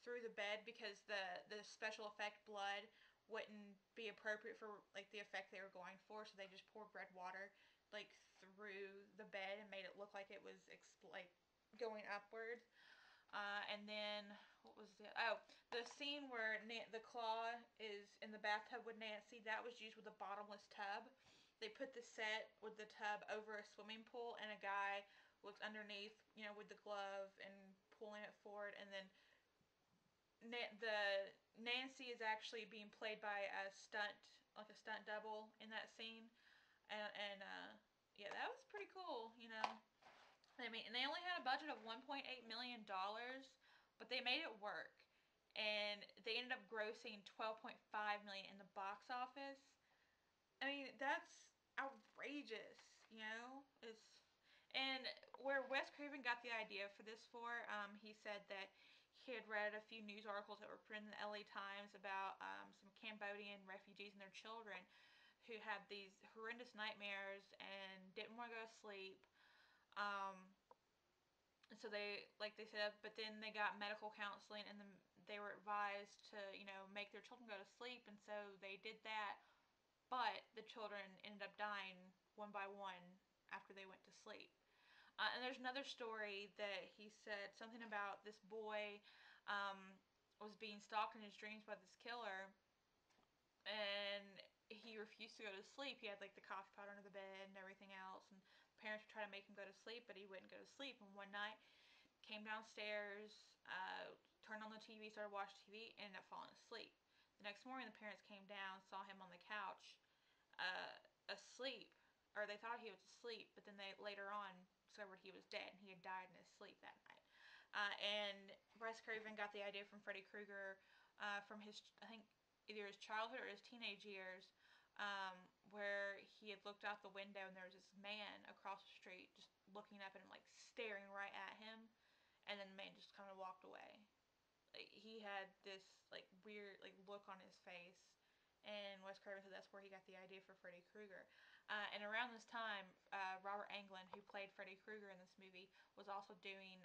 through the bed because the special effect blood wouldn't be appropriate for like the effect they were going for, so they just poured red water like through the bed and made it look like it was like going upward. And then what was it? Oh, the scene where the claw is in the bathtub with Nancy, that was used with a bottomless tub. They put the set with the tub over a swimming pool, and a guy was underneath, with the glove and pulling it forward, and then the Nancy is actually being played by like a stunt double in that scene, and yeah, that was pretty cool. I mean, and they only had a budget of $1.8 million, but they made it work, and they ended up grossing 12.5 million in the box office. I mean, that's outrageous. It's and where Wes Craven got the idea for this he said that he had read a few news articles that were printed in the LA Times about some Cambodian refugees and their children who had these horrendous nightmares and didn't want to go to sleep. Um, so like they said, but then they got medical counseling, and then they were advised to make their children go to sleep, and so they did that. But the children ended up dying one by one after they went to sleep. And there's another story that he said something about this boy um, was being stalked in his dreams by this killer, and he refused to go to sleep. He had like the coffee pot under the bed and everything else, and parents were trying to make him go to sleep, but he wouldn't go to sleep. And one night, came downstairs, turned on the TV, started watching TV, and ended up falling asleep. The next morning, the parents came down, saw him on the couch, asleep, or they thought he was asleep, but then they later on discovered he was dead, and he had died in his sleep that night. And Wes Craven got the idea from Freddy Krueger from his, I think, either his childhood or his teenage years, um, where he had looked out the window and there was this man across the street just looking up at him, like staring right at him, and then the man just kind of walked away. Like, he had this like weird like look on his face, and Wes Craven said that's where he got the idea for Freddy Krueger. And around this time, Robert Englund, who played Freddy Krueger in this movie, was also doing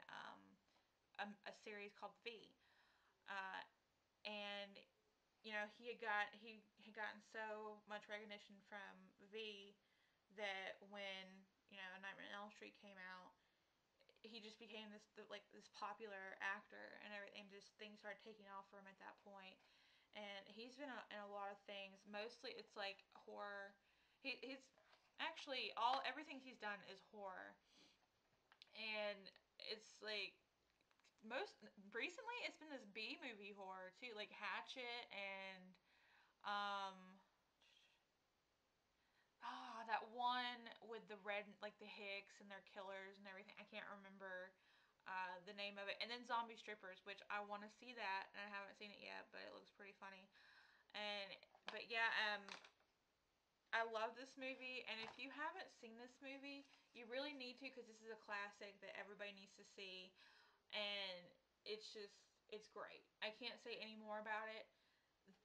a series called V. Uh, and he had gotten so much recognition from V that when Nightmare on Elm Street came out, he just became this popular actor and everything. Just things started taking off for him at that point, and he's been in a lot of things. Mostly it's like horror. He's actually all everything he's done is horror, and it's like most recently it's been this B movie horror too, like Hatchet and um that one with the red, like the Hicks and their killers and everything. I can't remember the name of it. And then Zombie Strippers, which I want to see that, and I haven't seen it yet, but it looks pretty funny. And but yeah, I love this movie, and if you haven't seen this movie, you really need to, because this is a classic that everybody needs to see, and it's great. I can't say any more about it.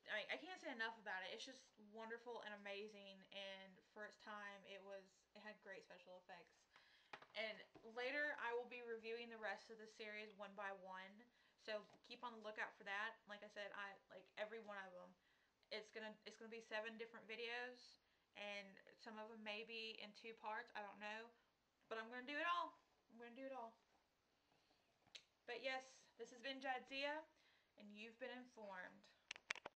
I can't say enough about it. It's just wonderful and amazing, and for its time, it had great special effects. And later, I will be reviewing the rest of the series one by one, so keep on the lookout for that. Like I said, I like every one of them. It's gonna be 7 different videos, and some of them may be in 2 parts. I don't know, but I'm gonna do it all. I'm gonna do it all. But yes, this has been Jadzia, and you've been informed.